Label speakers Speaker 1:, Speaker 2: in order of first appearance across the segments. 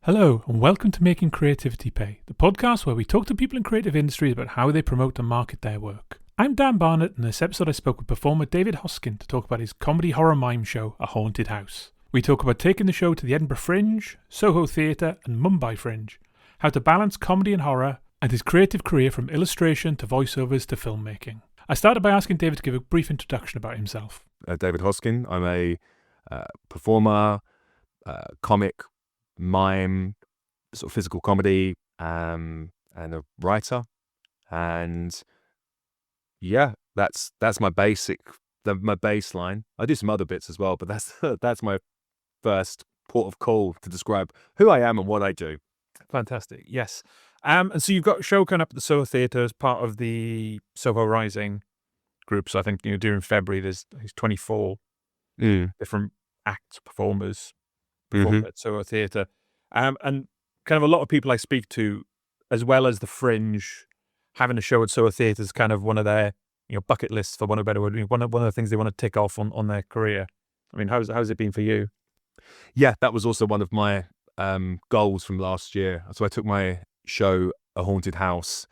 Speaker 1: Hello, and welcome to Making Creativity Pay, the podcast where we talk to people in creative industries about how they promote and market their work. I'm Dan Barnett, and in this episode I spoke with performer David Hoskin to talk about his comedy horror mime show, A Haunted House. We talk about taking the show to the Edinburgh Fringe, Soho Theatre and Mumbai Fringe, how to balance comedy and horror, and his creative career from illustration to voiceovers to filmmaking. I started by asking David to give a brief introduction about himself.
Speaker 2: David Hoskin. I'm a performer, comic, mime, sort of physical comedy, and a writer. And yeah, that's my my baseline. I do some other bits as well, but that's my first port of call to describe who I am and what I do.
Speaker 1: Fantastic, yes. And so you've got a show coming up at the Soho Theatre as part of the Soho Rising group. So I think during February there's 24 different acts, performers perform at Soho Theatre. And kind of a lot of people I speak to, as well as the Fringe, having a show at Soho Theatre is kind of one of their bucket lists, for one of a better word, one of the things they want to tick off on their career. I mean, how's it been for you?
Speaker 2: Yeah, that was also one of my goals from last year. So I took my show, A Haunted House,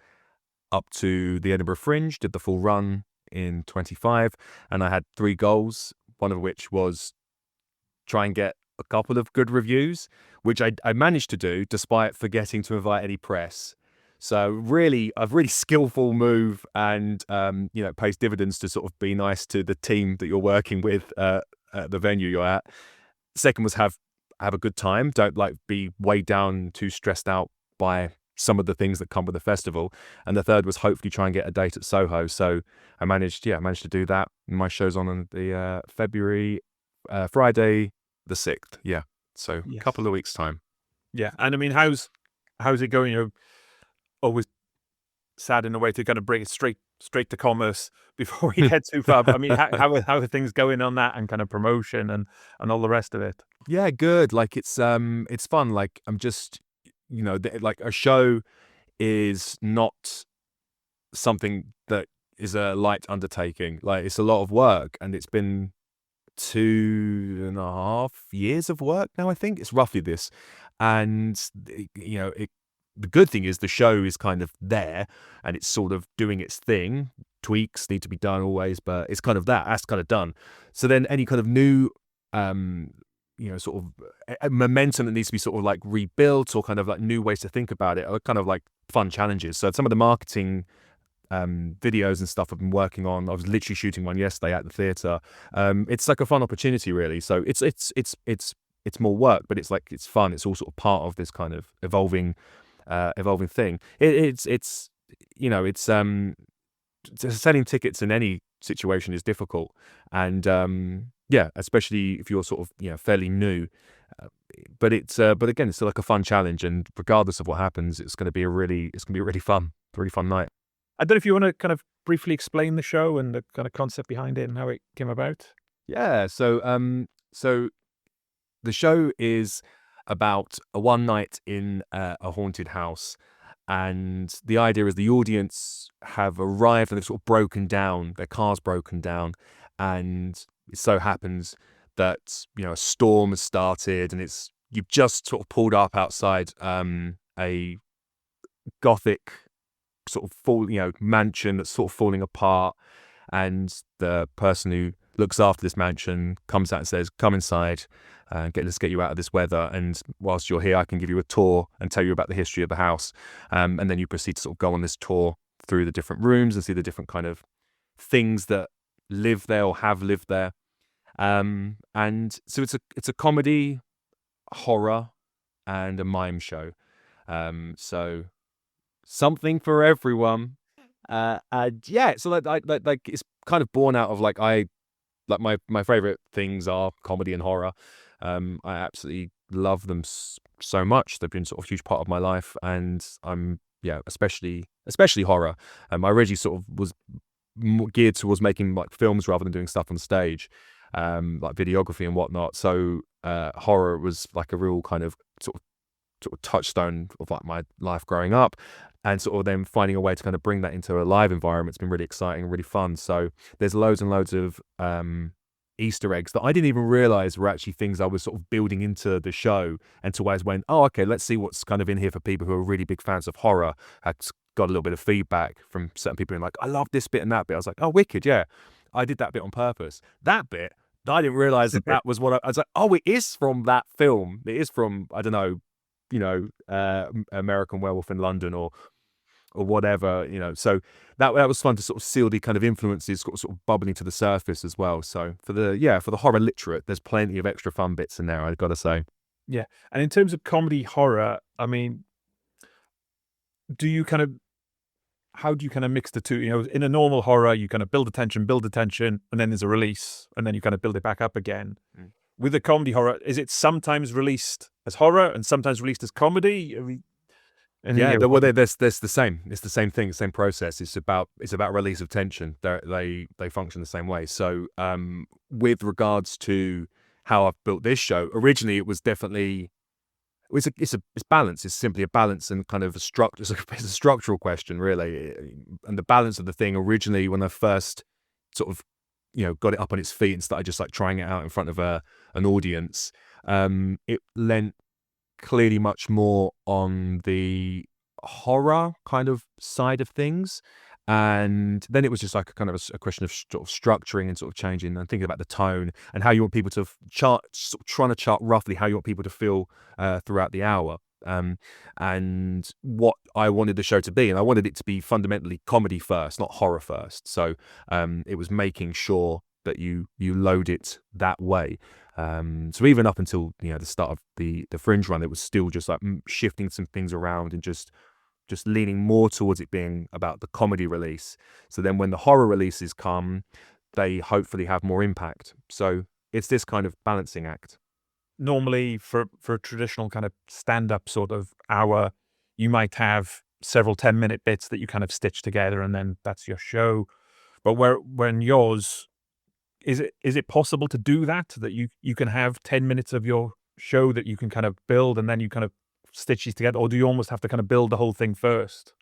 Speaker 2: up to the Edinburgh Fringe, did the full run in 25, and I had 3 goals, one of which was try and get a couple of good reviews, which I managed to do despite forgetting to invite any press. So really, a really skillful move, and it pays dividends to sort of be nice to the team that you're working with at the venue you're at. Second was have a good time. Don't be weighed down, too stressed out by some of the things that come with the festival. And the third was hopefully try and get a date at Soho. So I managed to do that. My show's on the Friday the 6th. Yeah. So
Speaker 1: Yes.
Speaker 2: a couple of weeks time.
Speaker 1: Yeah. And I mean, how's it going? You're always sad in a way to kind of bring it straight to commerce before you get too far. But I mean, how are things going on that, and kind of promotion and all the rest of it?
Speaker 2: Yeah, good. It's fun. I'm just, a show is not something that is a light undertaking. It's a lot of work, and it's been 2.5 years of work now. I think it's roughly this, and the good thing is the show is kind of there, and it's sort of doing its thing. Tweaks need to be done always, but it's kind of that's kind of done. So then any kind of new sort of momentum that needs to be sort of rebuilt, or kind of new ways to think about it, are kind of fun challenges. So some of the marketing videos and stuff I've been working on, I was literally shooting one yesterday at the theatre. It's a fun opportunity, really. So it's more work, but it's fun. It's all sort of part of this kind of evolving thing. Selling tickets in any situation is difficult, and especially if you're sort of fairly new. But again, it's still a fun challenge, and regardless of what happens, it's going to be a really fun night.
Speaker 1: I don't know if you want to kind of briefly explain the show and the kind of concept behind it and how it came about.
Speaker 2: Yeah. So the show is about a one night in a haunted house, and the idea is the audience have arrived and they've sort of broken down. Their car's broken down, and it so happens that a storm has started, and you've just sort of pulled up outside a gothic sort of mansion that's sort of falling apart, and the person who looks after this mansion comes out and says, "Come inside, let's get you out of this weather, and whilst you're here I can give you a tour and tell you about the history of the house." And then you proceed to sort of go on this tour through the different rooms and see the different kind of things that live there or have lived there. And so it's a comedy, horror, and a mime show. So something for everyone. And yeah, so it's kind of born out of my favorite things are comedy and horror. I absolutely love them so much. They've been sort of a huge part of my life, and I'm especially horror. I originally sort of was more geared towards making films rather than doing stuff on stage, like videography and whatnot. So horror was a real kind of sort of touchstone of my life growing up, and sort of then finding a way to kind of bring that into a live environment. It's been really exciting and really fun. So there's loads and loads of Easter eggs that I didn't even realize were actually things I was sort of building into the show until I went, oh, okay, let's see what's kind of in here for people who are really big fans of horror. I got a little bit of feedback from certain people being like, I love this bit and that bit. I was like, oh, wicked, yeah. I did that bit on purpose. That bit, I didn't realize that was what I was like, oh, it is from that film. It is from, I don't know, American Werewolf in London or whatever, so that was fun to sort of see the kind of influences sort of bubbling to the surface as well. So for the horror literate, there's plenty of extra fun bits in there, I've got to say.
Speaker 1: Yeah. And in terms of comedy horror, I mean, how do you kind of mix the two? In a normal horror, you kind of build attention, and then there's a release, and then you kind of build it back up again. With a comedy horror, is it sometimes released as horror and sometimes released as comedy?
Speaker 2: Yeah, well, there's the same. It's the same thing, the same process. It's about release of tension. They function the same way. So, with regards to how I've built this show, originally it was definitely it's balance. It's simply a balance and kind of a structure. It's a structural question, really. And the balance of the thing originally, when I first sort of got it up on its feet and started just like trying it out in front of an audience, it lent clearly much more on the horror kind of side of things, and then it was just like a kind of a question of sort of structuring and sort of changing and thinking about the tone and how you want people to trying to chart roughly how you want people to feel throughout the hour, and what I wanted the show to be, and I wanted it to be fundamentally comedy first, not horror first. So it was making sure that you load it that way. So even up until the start of the Fringe run, it was still just like shifting some things around and just leaning more towards it being about the comedy release. So then when the horror releases come, they hopefully have more impact. So it's this kind of balancing act.
Speaker 1: Normally, for a traditional kind of stand-up sort of hour, you might have several 10-minute bits that you kind of stitch together, and then that's your show. But when yours, is it possible to do that you can have 10 minutes of your show that you can kind of build and then you kind of stitch these together, or do you almost have to kind of build the whole thing first?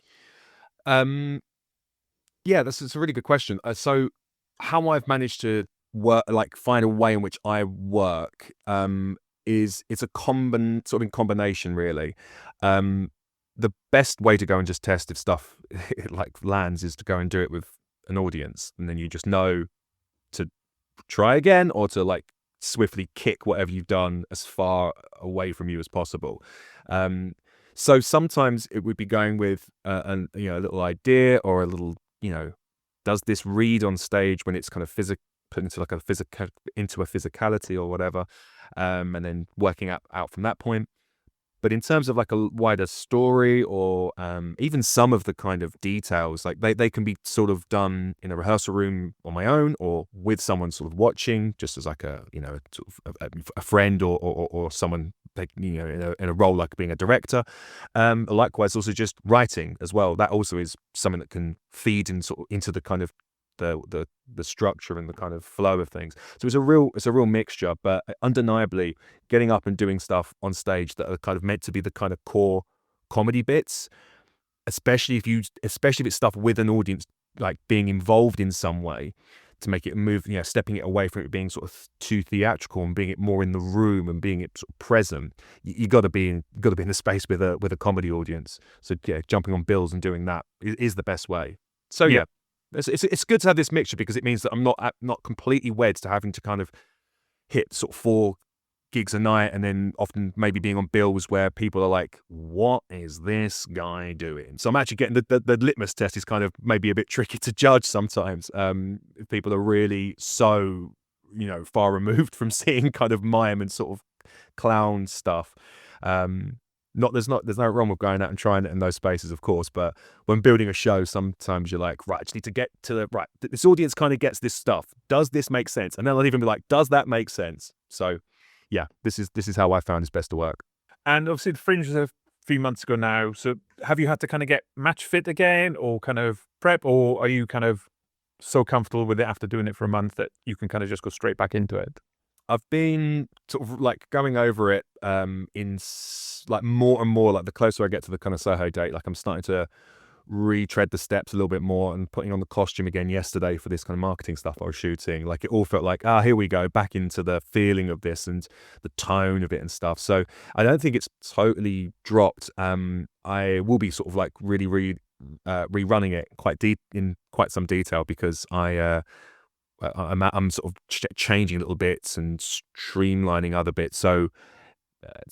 Speaker 2: Yeah, it's a really good question. So how I've managed to work, like find a way in which I work, is it's a sort of in combination, really. The best way to go and just test if stuff like lands is to go and do it with an audience, and then you just know to try again or to like swiftly kick whatever you've done as far away from you as possible. So sometimes it would be going with a little idea or a little, does this read on stage when it's kind of put into like a physicality or whatever, and then working out from that point. But in terms of like a wider story or even some of the kind of details, like they can be sort of done in a rehearsal room on my own or with someone sort of watching, just as like a sort of a friend or someone in a role like being a director. Likewise, also just writing as well. That also is something that can feed into the kind of the structure and the kind of flow of things. So it's a real mixture, but undeniably getting up and doing stuff on stage that are kind of meant to be the kind of core comedy bits, especially if it's stuff with an audience, like being involved in some way to make it move, stepping it away from it being sort of too theatrical and being it more in the room and being it sort of present. You got to be in the space with a comedy audience. So yeah, jumping on bills and doing that is the best way. So yeah. It's good to have this mixture because it means that I'm not completely wed to having to kind of hit sort of 4 gigs a night and then often maybe being on bills where people are like, what is this guy doing? So I'm actually getting the litmus test is kind of maybe a bit tricky to judge sometimes. If people are really so, far removed from seeing kind of mime and sort of clown stuff. There's no wrong with going out and trying it in those spaces, of course, but when building a show, sometimes you're like, right, I just need to get to this audience kind of gets this stuff. Does this make sense? And then I'll even be like, does that make sense? So yeah, this is how I found it's best to work.
Speaker 1: And obviously the Fringe was a few months ago now. So have you had to kind of get match fit again or kind of prep, or are you kind of so comfortable with it after doing it for a month that you can kind of just go straight back into it?
Speaker 2: I've been sort of like going over it in like more and more, like the closer I get to the kind of Soho date, like I'm starting to retread the steps a little bit more, and putting on the costume again yesterday for this kind of marketing stuff I was shooting. Like, it all felt like, here we go, back into the feeling of this and the tone of it and stuff. So I don't think it's totally dropped. I will be sort of like really rerunning it in quite some detail, because I'm sort of changing little bits and streamlining other bits. So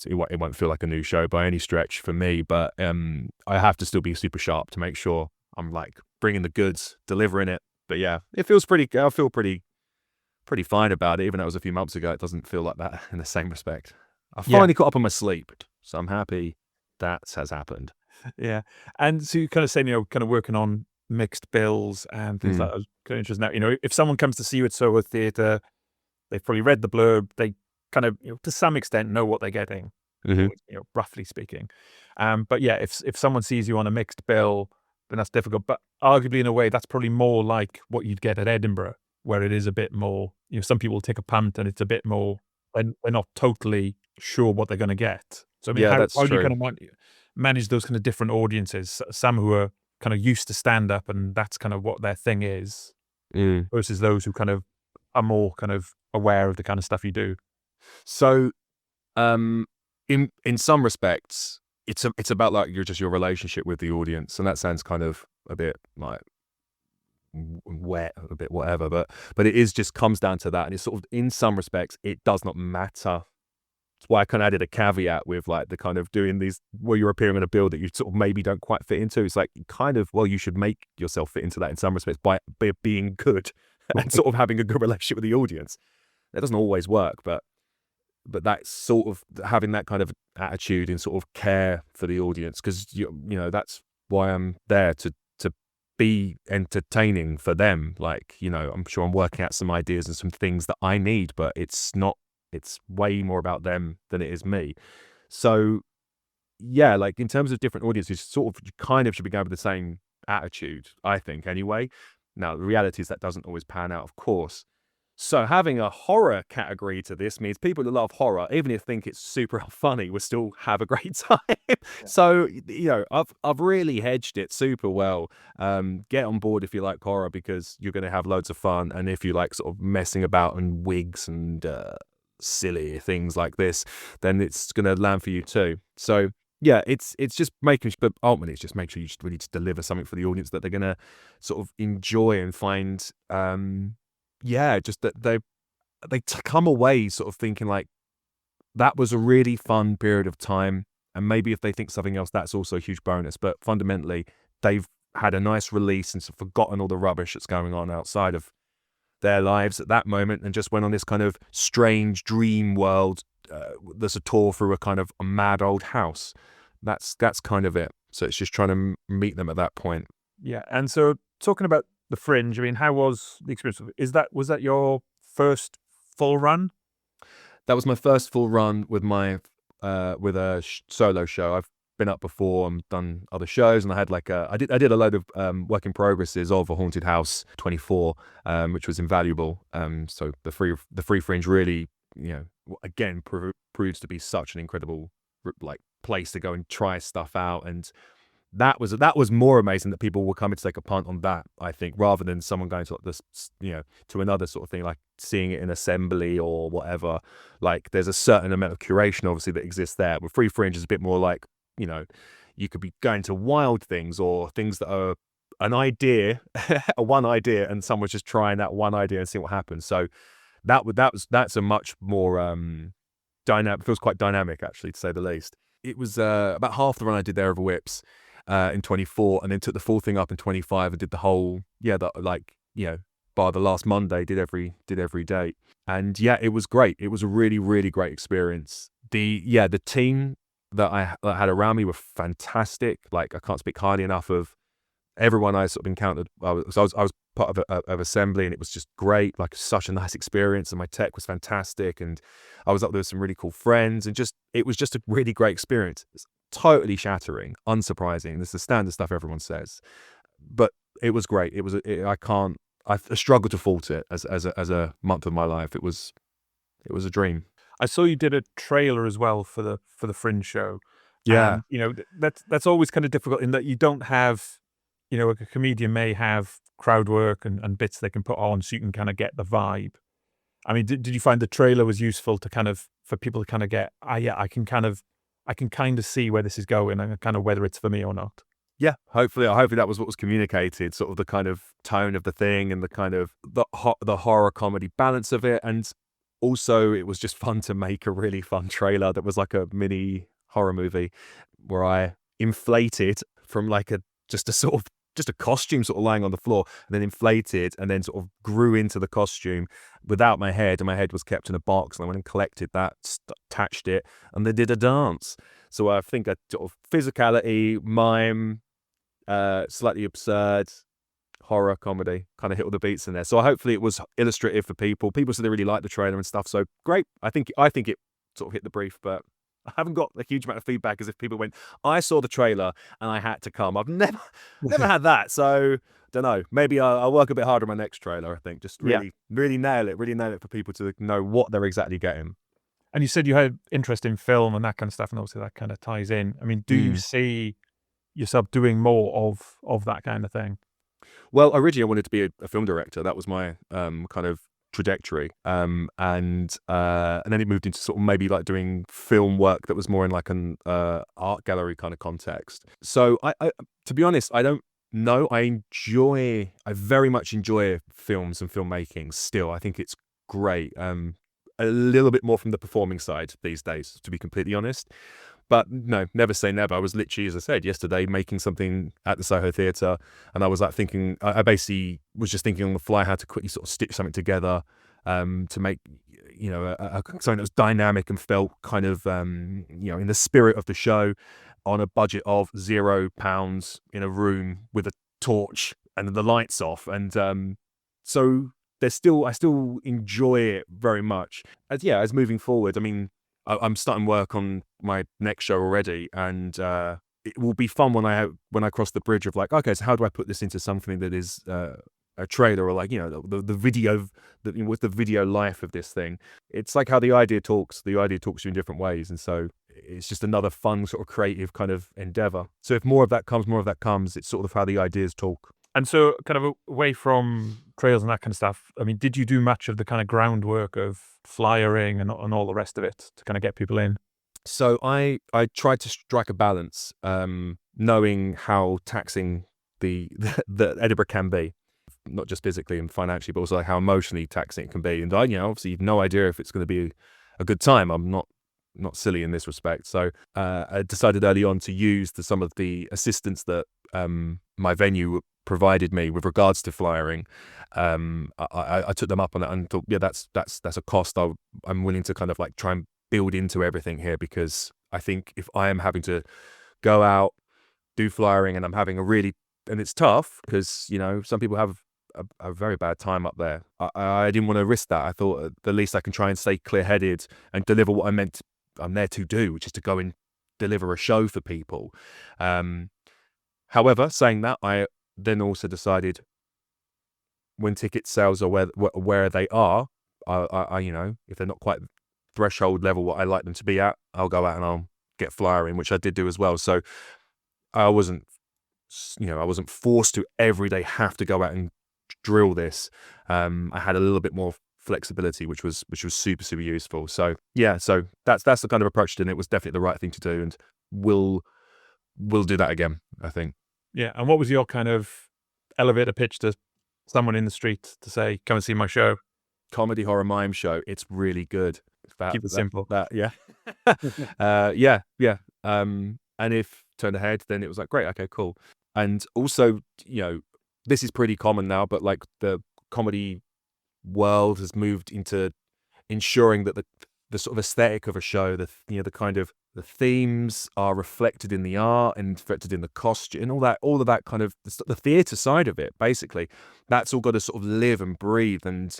Speaker 2: it won't feel like a new show by any stretch for me, but I have to still be super sharp to make sure I'm like bringing the goods, delivering it. But yeah, I feel pretty fine about it. Even though it was a few months ago, it doesn't feel like that in the same respect. I finally caught up on my sleep, so I'm happy that has happened.
Speaker 1: Yeah. And so you kind of saying, kind of working on mixed bills and things like that. I was kind of interested now, if someone comes to see you at Soho Theatre, they've probably read the blurb, they kind of, to some extent know what they're getting, roughly speaking. But yeah, if someone sees you on a mixed bill, then that's difficult. But arguably, in a way, that's probably more like what you'd get at Edinburgh, where it is a bit more, some people take a punt and it's a bit more, when we're not totally sure what they're going to get. So I mean,
Speaker 2: that's
Speaker 1: how do you
Speaker 2: true.
Speaker 1: kind of manage those kind of different audiences? Some who are kind of used to stand up and that's kind of what their thing is, versus those who kind of are more kind of aware of the kind of stuff you do.
Speaker 2: So, in some respects, it's about like your relationship with the audience, and that sounds kind of a bit like wet, a bit whatever, but it is just comes down to that, and it's sort of, in some respects, it does not matter. That's why I kind of added a caveat with like the kind of doing these where you're appearing in a bill that you sort of maybe don't quite fit into. It's like kind of, well, you should make yourself fit into that in some respects by being good and sort of having a good relationship with the audience. That doesn't always work, but that's sort of having that kind of attitude and sort of care for the audience, because that's why I'm there, to be entertaining for them. Like, I'm sure I'm working out some ideas and some things that I need, but it's way more about them than it is me. So yeah, like in terms of different audiences, you kind of should be going with the same attitude, I think, anyway. Now the reality is that doesn't always pan out, of course. So having a horror category to this means people who love horror, even if they think it's super funny, will still have a great time. Yeah. So, I've really hedged it super well. Get on board if you like horror, because you're going to have loads of fun. And if you like sort of messing about and wigs and silly things like this, then it's going to land for you too. So yeah, it's just making, but ultimately it's just make sure you just really just deliver something for the audience that they're going to sort of enjoy and find, just that they come away sort of thinking like, that was a really fun period of time. And maybe if they think something else, that's also a huge bonus. But fundamentally, they've had a nice release and sort of forgotten all the rubbish that's going on outside of their lives at that moment, and just went on this kind of strange dream world. There's a tour through a kind of a mad old house. That's kind of it. So it's just trying to meet them at that point.
Speaker 1: Yeah. And so talking about the Fringe, I mean, how was the experience? Was that your first full run?
Speaker 2: That was my first full run with my with a solo show. I've been up before and done other shows, and I had like I did a load of work in progresses of A Haunted House 24, which was invaluable. So the free Fringe really, again proves to be such an incredible like place to go and try stuff out. And that was more amazing that people were coming to take a punt on that, I think, rather than someone going to this, to another sort of thing, like seeing it in assembly or whatever. Like, there's a certain amount of curation, obviously, that exists there. With Free Fringe, is a bit more like, you could be going to wild things or things that are an idea, one idea, and someone's just trying that one idea and seeing what happens. So that's a much more dynamic. Feels quite dynamic, actually, to say the least. It was about half the run I did there of Whips in 24, and then took the full thing up in 25 and did the whole, by the last Monday, did every date. And yeah, it was great. It was a really, really great experience. The team that I had around me were fantastic. Like, I can't speak highly enough of everyone I sort of encountered. I was part of assembly, and it was just great. Like, such a nice experience, and my tech was fantastic, and I was up there with some really cool friends, and it was just a really great experience. It's totally shattering, unsurprising. This is the standard stuff everyone says, but it was great. I struggle to fault it as a month of my life. It was a dream.
Speaker 1: I saw you did a trailer as well for the Fringe show.
Speaker 2: Yeah.
Speaker 1: That's always kind of difficult in that you don't have a comedian may have crowd work and bits they can put on so you can kind of get the vibe. I mean, did you find the trailer was useful to kind of, for people to kind of get, yeah, I can kind of see where this is going and kind of whether it's for me or not?
Speaker 2: Yeah, hopefully that was what was communicated, sort of the kind of tone of the thing and the kind of the horror comedy balance of it. And also it was just fun to make a really fun trailer that was like a mini horror movie where I inflated from like just a costume sort of lying on the floor, and then inflated and then sort of grew into the costume without my head, and my head was kept in a box, and I went and collected that, attached it, and they did a dance. So I think a sort of physicality, mime, slightly absurd horror comedy kind of hit all the beats in there. So hopefully it was illustrative for people. People said they really liked the trailer and stuff. So great. I think it sort of hit the brief, but I haven't got a huge amount of feedback as if people went, I saw the trailer and I had to come. I've never had that. So don't know. Maybe I'll work a bit harder on my next trailer. I think just really nail it for people to know what they're exactly getting.
Speaker 1: And you said you had interest in film and that kind of stuff, and obviously that kind of ties in. I mean, do you see yourself doing more of that kind of thing?
Speaker 2: Well, originally I wanted to be a film director. That was my kind of trajectory, and then it moved into sort of maybe like doing film work that was more in like an art gallery kind of context. So I to be honest, I don't know. I very much enjoy films and filmmaking still. I think it's great. A little bit more from the performing side these days, to be completely honest. But no, never say never. I was literally, as I said, yesterday making something at the Soho Theatre, and I was like thinking, I basically was just thinking on the fly how to quickly sort of stitch something together to make, something that was dynamic and felt kind of, in the spirit of the show, on a budget of £0 in a room with a torch and the lights off. And so I still enjoy it very much. As moving forward, I mean, I'm starting work on my next show already, and it will be fun when I cross the bridge of like, okay, so how do I put this into something that is a trailer, or like, the video, what's the video life of this thing? It's like how the idea talks to you in different ways, and so it's just another fun sort of creative kind of endeavor. So if more of that comes, it's sort of how the ideas talk.
Speaker 1: And so kind of away from trails and that kind of stuff, I mean, did you do much of the kind of groundwork of flyering and all the rest of it to kind of get people in?
Speaker 2: So I tried to strike a balance, knowing how taxing the Edinburgh can be, not just physically and financially, but also like how emotionally taxing it can be. And I, obviously you've no idea if it's going to be a good time. I'm not silly in this respect. So I decided early on to use some of the assistance that my venue provided me with regards to flyering. I took them up on that and thought, that's a cost I'm willing to kind of like try and build into everything here, because I think if I am having to go out, do flyering, and I'm having and it's tough because, some people have a very bad time up there. I didn't want to risk that. I thought the least I can try and stay clear-headed and deliver what I'm there to do, which is to go and deliver a show for people. However, saying that, I then also decided when ticket sales are where they are, I if they're not quite threshold level what I like them to be at, I'll go out and I'll get flyering, which I did do as well. So I wasn't forced to every day have to go out and drill this. I had a little bit more flexibility, which was super, super useful. So so that's the kind of approach to it. And it was definitely the right thing to do, and we'll do that again, I think.
Speaker 1: Yeah. And what was your kind of elevator pitch to someone in the street to say, come and see my show?
Speaker 2: Comedy Horror Mime show. It's really good.
Speaker 1: Keep it simple.
Speaker 2: And if turned ahead, then it was like, great, okay, cool. And also, this is pretty common now, but like the comedy world has moved into ensuring that the sort of aesthetic of a show, the kind of the themes are reflected in the art and reflected in the costume and all of that kind of the theatre side of it. Basically, that's all got to sort of live and breathe, and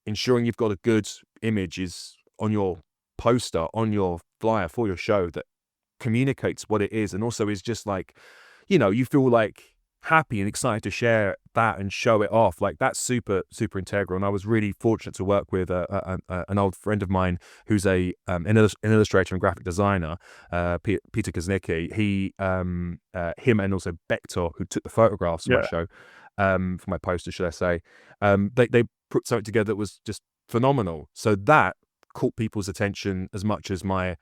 Speaker 2: ensuring you've got a good image is on your poster, on your flyer for your show that communicates what it is, and also is just like, you feel like happy and excited to share that and show it off. Like, that's super, super integral. And I was really fortunate to work with an old friend of mine who's an illustrator and graphic designer, Peter Kuznicki. Him and also Bektor, who took the photographs of my show, for my poster, should I say, they put something together that was just phenomenal. So that caught people's attention as much as my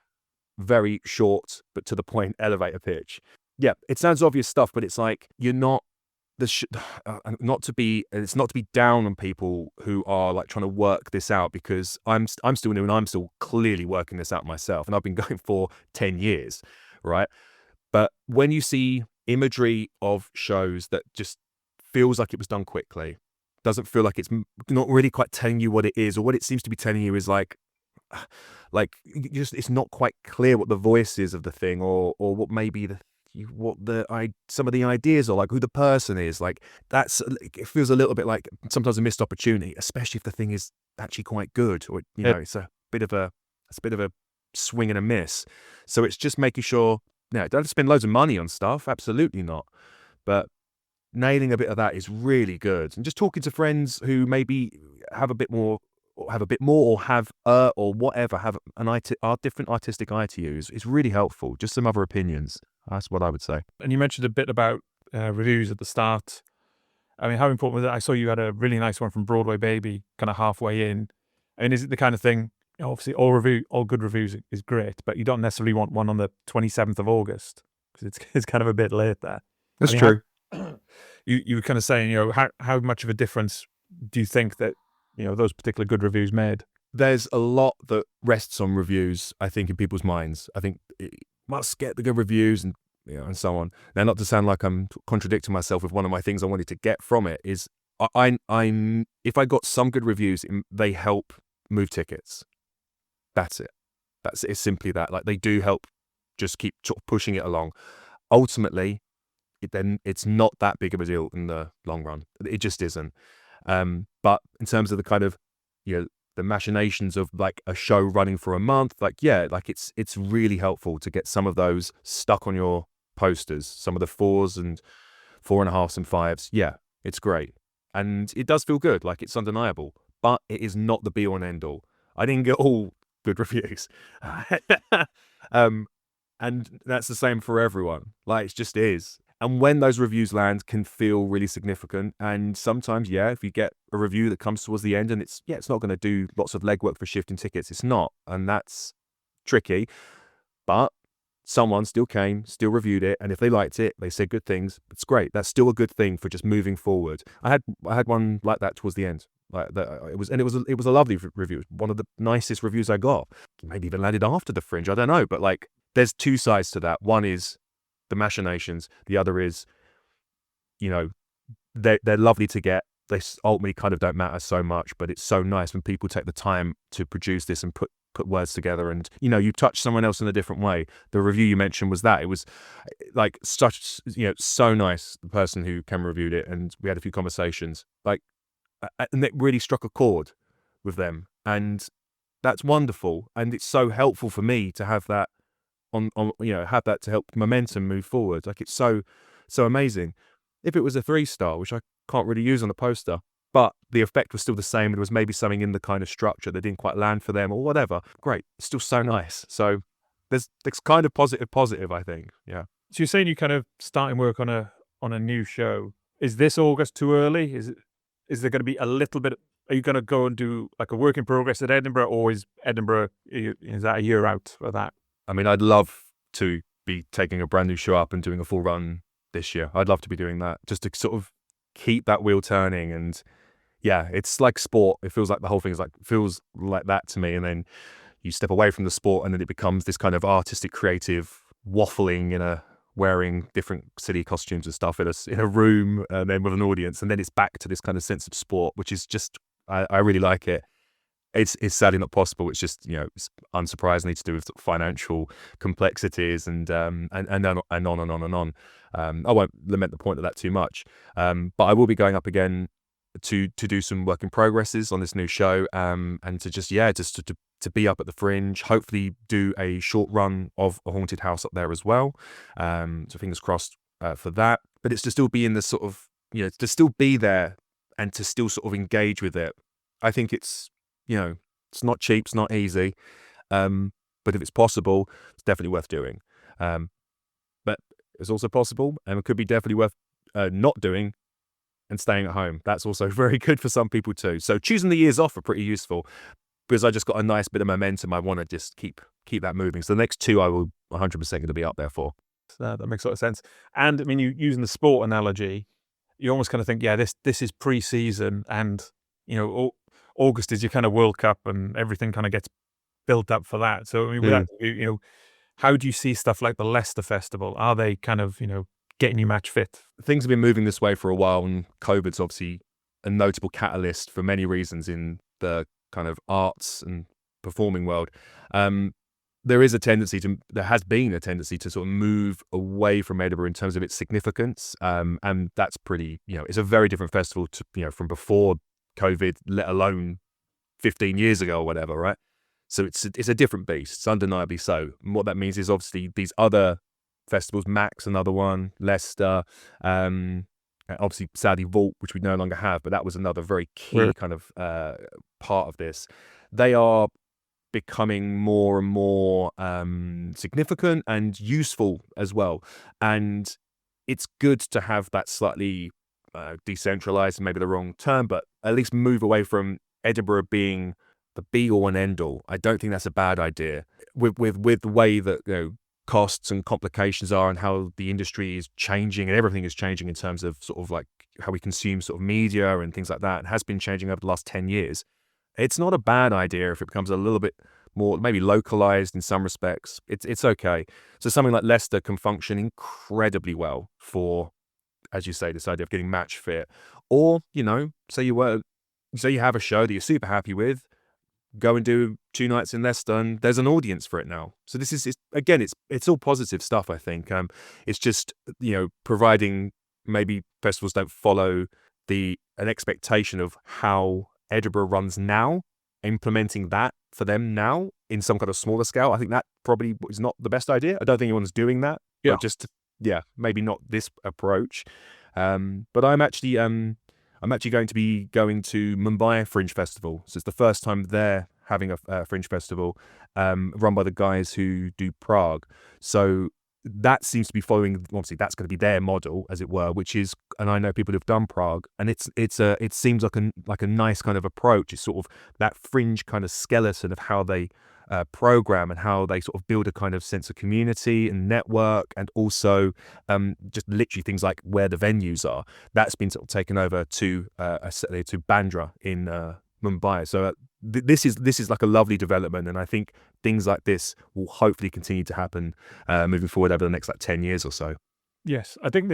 Speaker 2: very short but to the point elevator pitch. Yeah, it sounds obvious stuff, but it's like, you're not not to be down on people who are like trying to work this out, because I'm still new and I'm still clearly working this out myself, and I've been going for 10 years, right? But when you see imagery of shows that just feels like it was done quickly, doesn't feel like it's not really quite telling you what it is, or what it seems to be telling you is like it's not quite clear what the voice is of the thing, or what maybe some of the ideas are, like who the person is. Like, it feels a little bit like sometimes a missed opportunity, especially if the thing is actually quite good, or it's a bit of a swing and a miss. So it's just making sure, don't spend loads of money on stuff, absolutely not, but nailing a bit of that is really good. And just talking to friends who maybe have a bit more, or have different artistic eye to you is really helpful. Just some other opinions. That's what I would say.
Speaker 1: And you mentioned a bit about reviews at the start. I mean, how important was it? I saw you had a really nice one from Broadway Baby kind of halfway in. I mean, is it the kind of thing, obviously all good reviews is great, but you don't necessarily want one on the 27th of August, because it's kind of a bit late there.
Speaker 2: That's true.
Speaker 1: You were kind of saying, how much of a difference do you think that, those particular good reviews made?
Speaker 2: There's a lot that rests on reviews, I think, in people's minds. I think it must get the good reviews and so on. Now, not to sound like I'm contradicting myself with one of my things I wanted to get from it is, I'm if I got some good reviews, they help move tickets. That's it. It's simply that. Like, they do help just keep sort of pushing it along. Ultimately, then it's not that big of a deal in the long run. It just isn't. But in terms of the kind of, the machinations of like a show running for a month, it's really helpful to get some of those stuck on your posters, some of the 4s and 4.5s and 5s. Yeah, it's great. And it does feel good. Like, it's undeniable, but it is not the be all and end all. I didn't get all good reviews. And that's the same for everyone. Like, it just is. And when those reviews land, can feel really significant. And sometimes, if you get a review that comes towards the end and it's not going to do lots of legwork for shifting tickets. It's not. And that's tricky. But someone still came, still reviewed it. And if they liked it, they said good things. It's great. That's still a good thing for just moving forward. I had one like that towards the end. Like that, it was a lovely review. One of the nicest reviews I got. Maybe even landed after the Fringe. I don't know. But like, there's two sides to that. One is the machinations. The other is, they're lovely to get. They ultimately kind of don't matter so much, but it's so nice when people take the time to produce this and put words together, and you touch someone else in a different way. The review you mentioned was that. It was like such, so nice, the person who came and reviewed it, and we had a few conversations, like, and it really struck a chord with them, and that's wonderful. And it's so helpful for me to have that have that to help momentum move forward. Like, it's so amazing. If it was a 3-star, which I can't really use on a poster, but the effect was still the same, there was maybe something in the kind of structure that didn't quite land for them or whatever, great. It's still so nice. So there's kind of positive, I think. Yeah.
Speaker 1: So you're saying you kind of starting work on a new show. Is this August too early? Is there going to be a little bit? Are you going to go and do like a work in progress at Edinburgh, or is Edinburgh, is that a year out for that?
Speaker 2: I mean, I'd love to be taking a brand new show up and doing a full run this year. I'd love to be doing that, just to sort of keep that wheel turning. And yeah, it's like sport. It feels like the whole thing feels like that to me. And then you step away from the sport, and then it becomes this kind of artistic, creative waffling wearing different city costumes and stuff in a room, and then with an audience. And then it's back to this kind of sense of sport, which is just, I really like it. It's sadly not possible. It's just, it's unsurprisingly to do with financial complexities and on and on and on. I won't lament the point of that too much. But I will be going up again to do some work in progresses on this new show, and to just to be up at the Fringe, hopefully do a short run of a haunted house up there as well. So fingers crossed for that. But it's to still be in the sort of, to still be there and to still sort of engage with it. I think it's, it's not cheap, it's not easy. But if it's possible, it's definitely worth doing. But it's also possible, and it could be definitely worth not doing and staying at home. That's also very good for some people too. So choosing the years off are pretty useful, because I just got a nice bit of momentum. I want to just keep that moving. So the next 2 I will 100% going to be up there for.
Speaker 1: That makes a lot of sense. And I mean, you using the sport analogy, you almost kind of think, yeah, this is pre-season, and August is your kind of World Cup, and everything kind of gets built up for that. So I mean, with that, how do you see stuff like the Leicester Festival? Are they kind of getting you match fit?
Speaker 2: Things have been moving this way for a while, and COVID's obviously a notable catalyst for many reasons in the kind of arts and performing world. There has been a tendency to sort of move away from Edinburgh in terms of its significance, and that's pretty. It's a very different festival to from before COVID, let alone 15 years ago or whatever, right? So it's a different beast. It's undeniably so. And what that means is obviously these other festivals, Max, another one, Leicester, obviously sadly Vault, which we no longer have, but that was another very key kind of part of this. They are becoming more and more significant and useful as well. And it's good to have that slightly decentralized, maybe the wrong term, but at least move away from Edinburgh being the be all and end all. I don't think that's a bad idea. With the way that costs and complications are, and how the industry is changing and everything is changing in terms of sort of like how we consume sort of media and things like that, and has been changing over the last 10 years. It's not a bad idea if it becomes a little bit more maybe localized in some respects. It's okay. So something like Leicester can function incredibly well for, as you say, this idea of getting match fit. Or, say you have a show that you're super happy with, go and do 2 nights in Leicester, and there's an audience for it now. So this is again, it's all positive stuff, I think. It's just, providing maybe festivals don't follow an expectation of how Edinburgh runs now, implementing that for them now in some kind of smaller scale. I think that probably is not the best idea. I don't think anyone's doing that.
Speaker 1: Yeah.
Speaker 2: But just, maybe not this approach. But I'm actually going to be going to Mumbai Fringe Festival. So it's the first time they're having a Fringe Festival run by the guys who do Prague. So that seems to be following, obviously that's going to be their model, as it were, which is, and I know people who've done Prague, and it seems like a nice kind of approach. It's sort of that fringe kind of skeleton of how they program and how they sort of build a kind of sense of community and network, and also just literally things like where the venues are. That's been sort of taken over to Bandra in Mumbai. So this is like a lovely development, and I think things like this will hopefully continue to happen moving forward over the next 10 years or so.
Speaker 1: Yes, I think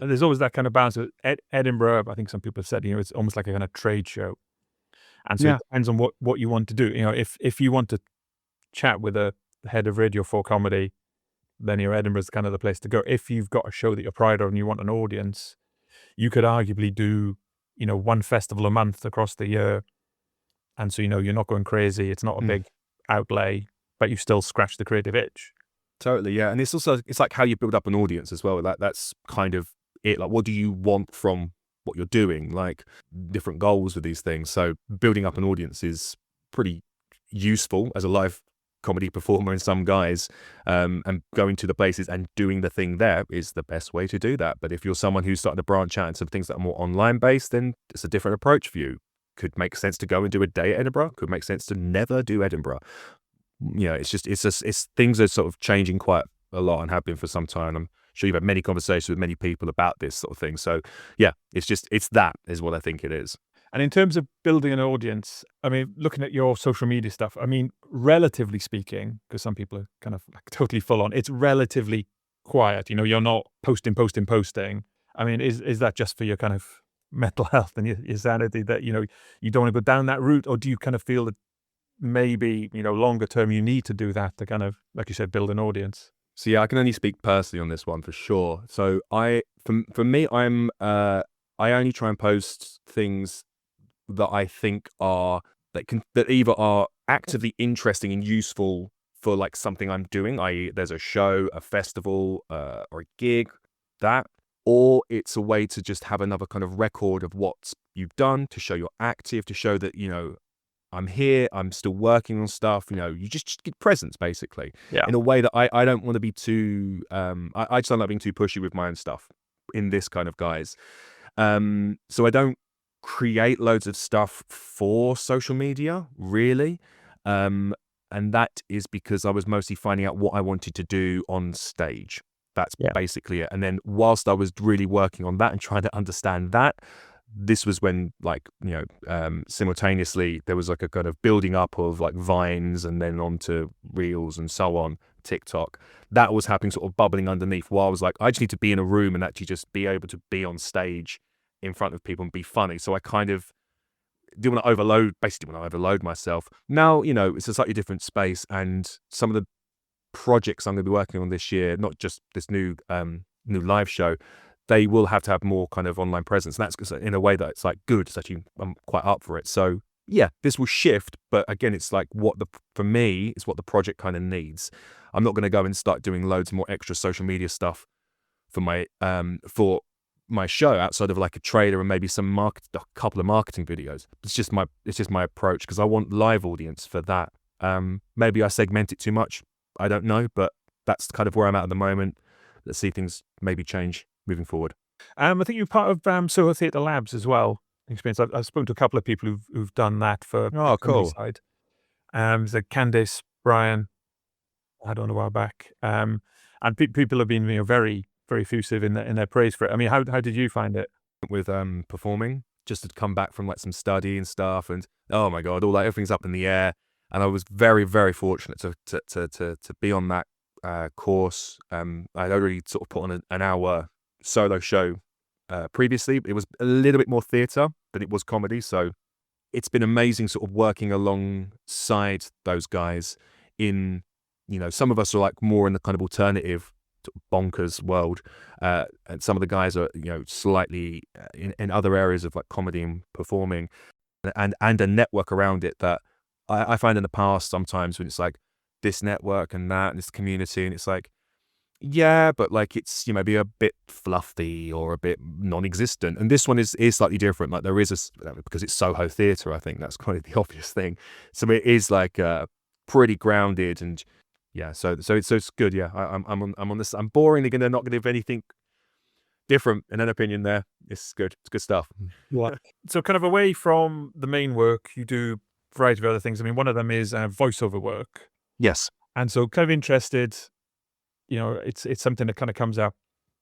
Speaker 1: there's always that kind of balance with Edinburgh. I think some people have said, it's almost like a kind of trade show, and so it depends on what you want to do. If you want to chat with the head of Radio 4 Comedy, then Edinburgh's kind of the place to go. If you've got a show that you're proud of and you want an audience, you could arguably do one festival a month across the year, and so you're not going crazy. It's not a big outlay, but you still scratch the creative itch.
Speaker 2: Totally, yeah. And it's like how you build up an audience as well. That's kind of it. Like, what do you want from what you're doing? Like, different goals with these things. So building up an audience is pretty useful as a live comedy performer in some guys, and going to the places and doing the thing there is the best way to do that. But if you're someone who's starting to branch out into things that are more online based, then it's a different approach for you. Could make sense to go and do a day at Edinburgh. Could make sense to never do Edinburgh. It's things are sort of changing quite a lot and have been for some time. I'm sure you've had many conversations with many people about this sort of thing. So yeah, it's that is what I think it is.
Speaker 1: And in terms of building an audience, I mean, looking at your social media stuff, I mean, relatively speaking, because some people are kind of like totally full on, it's relatively quiet. You're not posting. I mean, is that just for your kind of mental health and your sanity that, you don't want to go down that route? Or do you kind of feel that maybe, longer term, you need to do that to kind of, like you said, build an audience?
Speaker 2: So yeah, I can only speak personally on this one for sure. So for me, I only try and post things that I think are that either are actively interesting and useful for like something I'm doing, i.e. there's a show, a festival, or a gig, that, or it's a way to just have another kind of record of what you've done, to show you're active, to show that, I'm here, I'm still working on stuff, you just get presence basically in a way that I don't want to be too, I just don't like being too pushy with my own stuff in this kind of guise. So I don't create loads of stuff for social media, really. And that is because I was mostly finding out what I wanted to do on stage. That's basically it. And then whilst I was really working on that and trying to understand that, this was when, like, simultaneously there was like a kind of building up of like Vines and then onto Reels and so on, TikTok. That was happening, sort of bubbling underneath, while I was like, I just need to be in a room and actually just be able to be on stage in front of people and be funny. So I kind of didn't want to overload myself. Now, it's a slightly different space, and some of the projects I'm going to be working on this year, not just this new live show, they will have to have more kind of online presence. And that's in a way that it's like good. It's actually, I'm quite up for it. So yeah, this will shift, but again, it's like for me, it's what the project kind of needs. I'm not going to go and start doing loads more extra social media stuff for my show outside of like a trailer and maybe a couple of marketing videos. It's just my approach, because I want live audience for that. Maybe I segment it too much. I don't know, but that's kind of where I'm at the moment. Let's see things maybe change moving forward.
Speaker 1: I think you're part of Soho Theatre Labs as well. Experience. I've spoken to a couple of people who've done that for the comedy side. So Candice, Brian, I had on a while back, and people have been very, very effusive in their praise for it. I mean, how did you find it?
Speaker 2: With performing, just to come back from like some study and stuff, and oh my god, all that, everything's up in the air. And I was very, very fortunate to be on that course. I'd already sort of put on an hour solo show previously. It was a little bit more theatre than it was comedy, so it's been amazing sort of working alongside those guys in, some of us are like more in the kind of alternative bonkers world, and some of the guys are, slightly in other areas of like comedy and performing, and a network around it that I find in the past sometimes when it's like this network and that and this community, and it's like, yeah, but like it's maybe a bit fluffy or a bit non-existent. And this one is slightly different. Like there is because it's Soho Theatre, I think that's kind of the obvious thing. So it is like pretty grounded, and yeah, so it's good. Yeah, I'm on this. I'm boring. They're not going to have anything different in an opinion there. It's good. It's good stuff.
Speaker 1: Yeah. So kind of away from the main work, you do a variety of other things. I mean, one of them is voiceover work.
Speaker 2: Yes.
Speaker 1: And so kind of interested, it's something that kind of comes up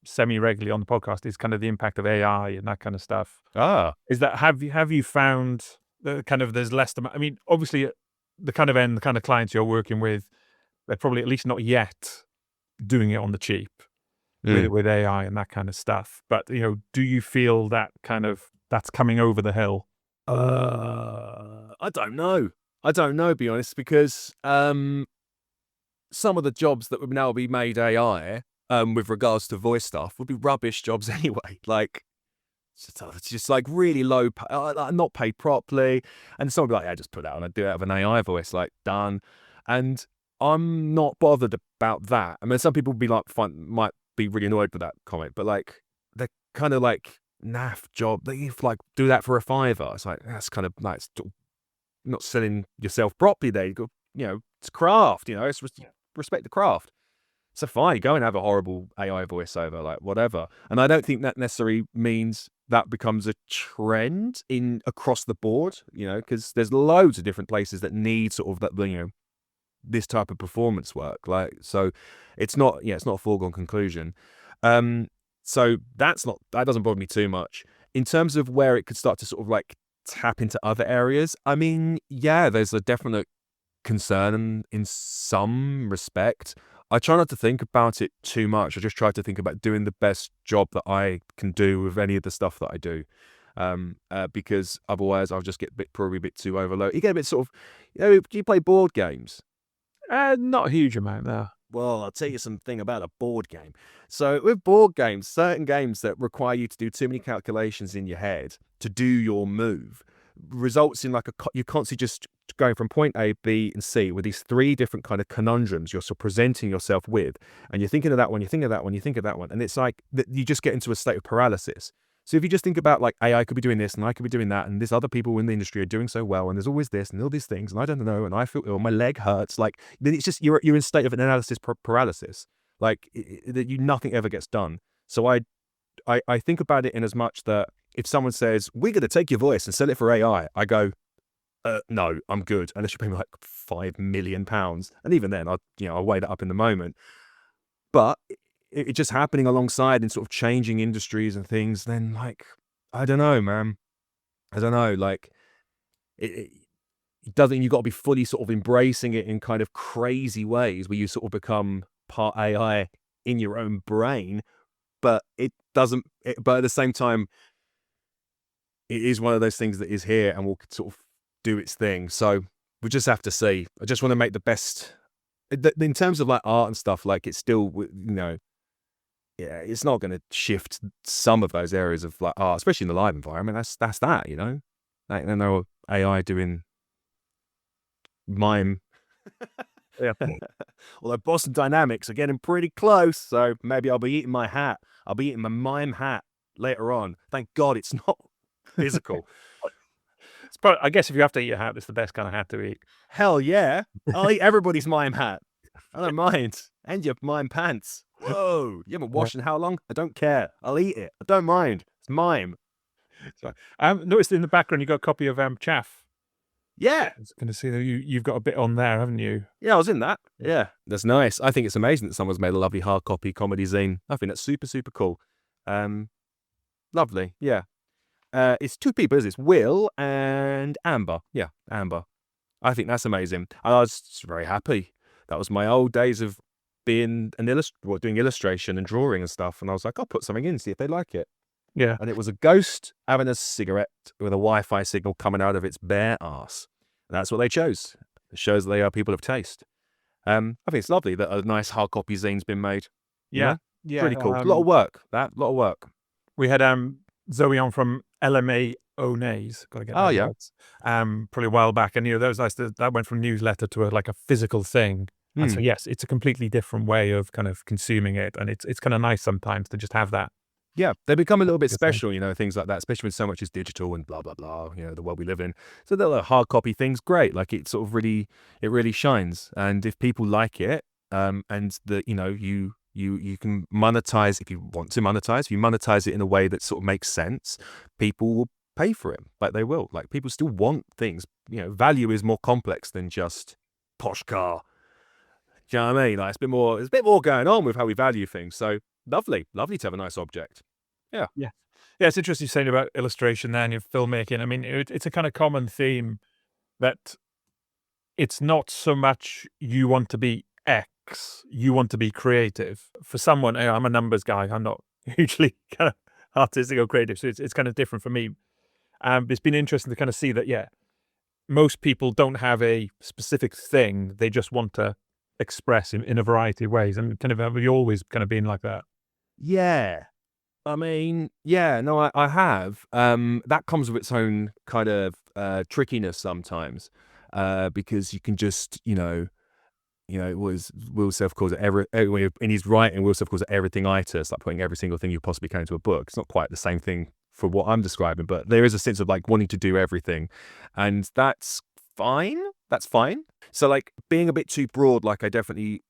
Speaker 1: semi-regularly on the podcast, is kind of the impact of AI and that kind of stuff. Is that, have you found that kind of there's less, I mean, obviously the kind of clients you're working with, they're probably at least not yet doing it on the cheap with AI and that kind of stuff. But, do you feel that that's coming over the hill?
Speaker 2: I don't know. To be honest, because some of the jobs that would now be made AI, with regards to voice stuff, would be rubbish jobs anyway. Like, it's just like really low, not paid properly. And someone would be like, yeah, just put that on and do it out of an AI voice, like done. And I'm not bothered about that. I mean, some people would be like, might be really annoyed with that comment, but like, they're kind of like naff job. They like do that for a $5. It's like, that's kind of like, not selling yourself properly there. You go, it's craft, it's respect the craft. So fine, go and have a horrible AI voiceover, like whatever. And I don't think that necessarily means that becomes a trend across the board, because there's loads of different places that need sort of that, this type of performance work. Like, so it's not a foregone conclusion. So that doesn't bother me too much. In terms of where it could start to sort of like tap into other areas, I mean, yeah, there's a definite concern in some respect. I try not to think about it too much. I just try to think about doing the best job that I can do with any of the stuff that I do, because otherwise I'll just get probably a bit too overloaded. You get a bit sort of, do you play board games?
Speaker 1: Not a huge amount, no.
Speaker 2: Well, I'll tell you something about a board game. So with board games, certain games that require you to do too many calculations in your head to do your move results in like you're constantly just going from point A, B, and C with these 3 different kind of conundrums you're sort of presenting yourself with, and you're thinking of that one, you think of that one, you think of that one, and it's like that you just get into a state of paralysis. So if you just think about like AI could be doing this and I could be doing that, and there's other people in the industry are doing so well, and there's always this and all these things, and I don't know, and I feel ill, my leg hurts, like then it's just you're in a state of analysis paralysis, like nothing ever gets done. So I think about it in as much that if someone says, we're going to take your voice and sell it for AI, I go, no, I'm good. Unless you pay me like £5 million. And even then, I'll weigh that up in the moment. But it just happening alongside and sort of changing industries and things, then like, I don't know, man. I don't know. Like, it doesn't, you've got to be fully sort of embracing it in kind of crazy ways where you sort of become part AI in your own brain. But it doesn't, but at the same time, it is one of those things that is here and will sort of do its thing. So we just have to see. I just want to make the best, in terms of like art and stuff, like it's still, yeah, it's not going to shift some of those areas of like art, especially in the live environment. That's that, like, I know AI doing mime.
Speaker 1: Yeah.
Speaker 2: Although Boston Dynamics are getting pretty close, so maybe I'll be eating my hat. I'll be eating my mime hat later on. Thank God it's not physical.
Speaker 1: I guess if you have to eat a hat, it's the best kind of hat to eat.
Speaker 2: Hell yeah. I'll eat everybody's mime hat. I don't mind. And your mime pants. Whoa. You haven't washed in how long? I don't care. I'll eat it. I don't mind. It's mime.
Speaker 1: So, noticed in the background you got a copy of Chaff.
Speaker 2: Yeah.
Speaker 1: I was going to see that you've got a bit on there, haven't you?
Speaker 2: Yeah, I was in that. Yeah. That's nice. I think it's amazing that someone's made a lovely hard copy comedy zine. I think that's super, super cool. Lovely. Yeah. It's 2 people, isn't it? It's Will and Amber. Yeah, Amber. I think that's amazing. I was just very happy. That was my old days of being doing illustration and drawing and stuff. And I was like, I'll put something in, see if they like it.
Speaker 1: Yeah.
Speaker 2: And it was a ghost having a cigarette with a Wi-Fi signal coming out of its bare ass. And that's what they chose. It shows they are people of taste. I think it's lovely that a nice hard copy zine's been made.
Speaker 1: Yeah. Yeah.
Speaker 2: Pretty cool. A lot of work. A lot of work.
Speaker 1: We had Zoe on from LMA Onays. Got to get that right. Probably a while back, and that was nice. That went from newsletter to like a physical thing. And so yes, it's a completely different way of kind of consuming it, and it's kind of nice sometimes to just have that.
Speaker 2: Yeah, they become a little bit special, things like that, especially when so much is digital and blah blah blah. The world we live in. So the hard copy thing's great. Like it sort of really shines, and if people like it, and you can monetize if you want to monetize. If you monetize it in a way that sort of makes sense, people will pay for it. Like they will. Like people still want things. Value is more complex than just posh car. Do you know what I mean? Like there's a bit more going on with how we value things. So lovely to have a nice object. Yeah.
Speaker 1: Yeah. It's interesting you're saying about illustration there and your filmmaking. I mean, it's a kind of common theme that it's not so much you want to be X, you want to be creative. For someone, I'm a numbers guy. I'm not hugely kind of artistic or creative, so it's kind of different for me. It's been interesting to kind of see that, most people don't have a specific thing. They just want to express in a variety of ways. And kind of have you always kind of been like that?
Speaker 2: Yeah. I mean, no, I have. That comes with its own kind of trickiness sometimes, because you can just, it was Will Self calls it in his writing. Will Self calls it everything itis, like putting every single thing you possibly can into a book. It's not quite the same thing for what I'm describing, but there is a sense of like wanting to do everything, and that's fine. That's fine. So like being a bit too broad, like I definitely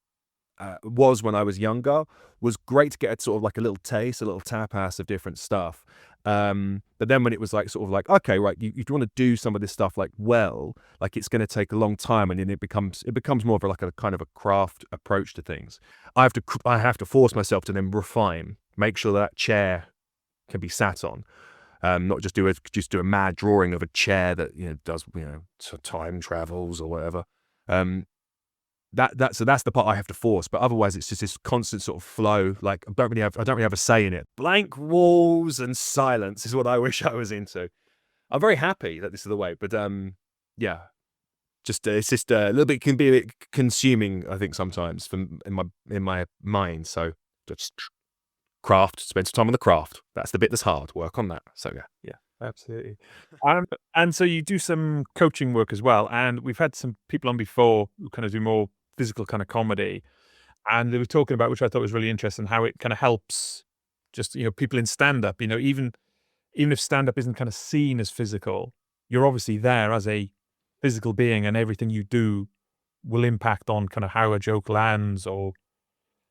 Speaker 2: was when I was younger, was great to get a sort of like a little taste, a little tapas of different stuff. But then when it was like sort of like, okay, right, you want to do some of this stuff like it's going to take a long time, and then it becomes more of like a kind of a craft approach to things. I have to force myself to then refine, make sure that chair can be sat on, not just do a mad drawing of a chair that does time travels or whatever. So that's the part I have to force, but otherwise it's just this constant sort of flow. Like I don't really have a say in it. Blank walls and silence is what I wish I was into. I'm very happy that this is the way, but it's just a little bit, can be a bit consuming, I think, sometimes in my mind. So just spend some time on the craft. That's the bit that's hard. Work on that. So yeah.
Speaker 1: Absolutely. And so you do some coaching work as well, and we've had some people on before who kind of do more physical kind of comedy, and they were talking about, which I thought was really interesting, how it kind of helps just, people in stand-up, even if stand-up isn't kind of seen as physical, you're obviously there as a physical being, and everything you do will impact on kind of how a joke lands or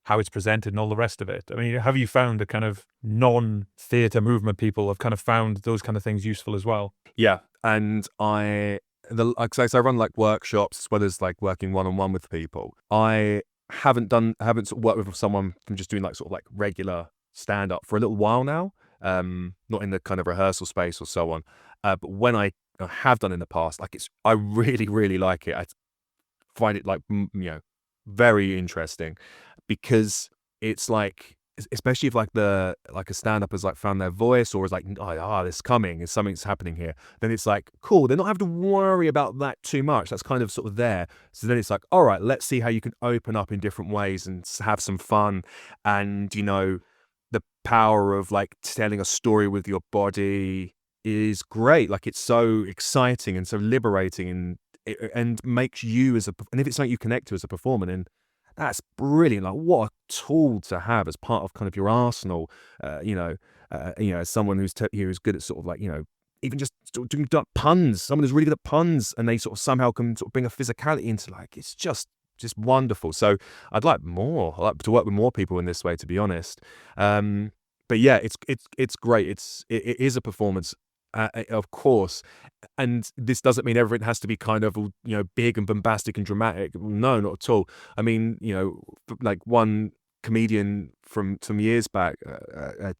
Speaker 1: how it's presented and all the rest of it. I mean, have you found the kind of non-theatre movement people have kind of found those kind of things useful as well?
Speaker 2: Yeah, and like I run like workshops as well as like working one-on-one with people. I haven't sort of worked with someone from just doing like sort of like regular stand-up for a little while now. Not in the kind of rehearsal space or so on. But when I have done in the past, like I really, really like it. I find it like, very interesting because it's like, especially if like a stand-up has like found their voice or is like, this is coming, is something's happening here, then it's like, cool, they're not having to worry about that too much. That's kind of sort of there. So then it's like, all right, let's see how you can open up in different ways and have some fun. And, the power of like telling a story with your body is great. Like it's so exciting and so liberating and makes you and if it's something you connect to as a performer, then that's brilliant. Like what a tool to have as part of kind of your arsenal. As someone who's good at sort of like, even just doing puns, someone who's really good at puns, and they sort of somehow can sort of bring a physicality into like, it's just wonderful. So I'd like more. I like to work with more people in this way, to be honest. But yeah, it's great. It is a performance, of course. And this doesn't mean everything has to be kind of, big and bombastic and dramatic. No, not at all. I mean, like one comedian from some years back,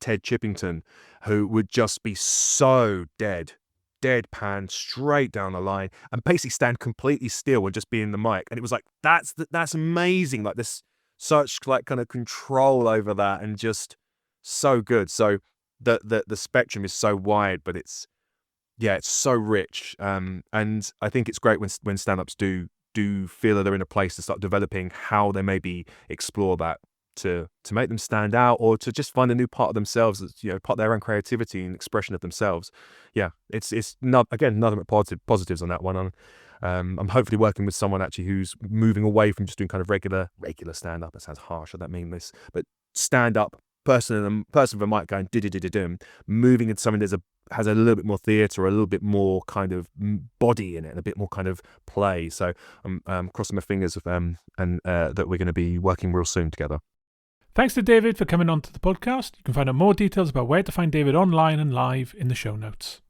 Speaker 2: Ted Chippington, who would just be so deadpan, straight down the line, and basically stand completely still and just be in the mic. And it was like, that's amazing. Like this, such like kind of control over that, and just so good. So the spectrum is so wide, but it's so rich. And I think it's great when stand-ups do feel that they're in a place to start developing how they maybe explore that to make them stand out, or to just find a new part of themselves that's, part of their own creativity and expression of themselves. Yeah, it's not, again, nothing but positives on that one. I'm hopefully working with someone actually who's moving away from just doing kind of regular stand-up. That sounds harsh, I don't mean this, but stand-up, person with a mic going dum, moving into something that has a little bit more theatre, or a little bit more kind of body in it, and a bit more kind of play. So I'm crossing my fingers and that we're going to be working real soon together.
Speaker 1: Thanks to David for coming on to the podcast. You can find out more details about where to find David online and live in the show notes.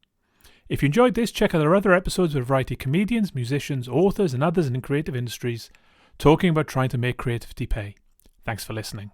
Speaker 1: If you enjoyed this, check out our other episodes with a variety of comedians, musicians, authors and others in creative industries talking about trying to make creativity pay. Thanks for listening.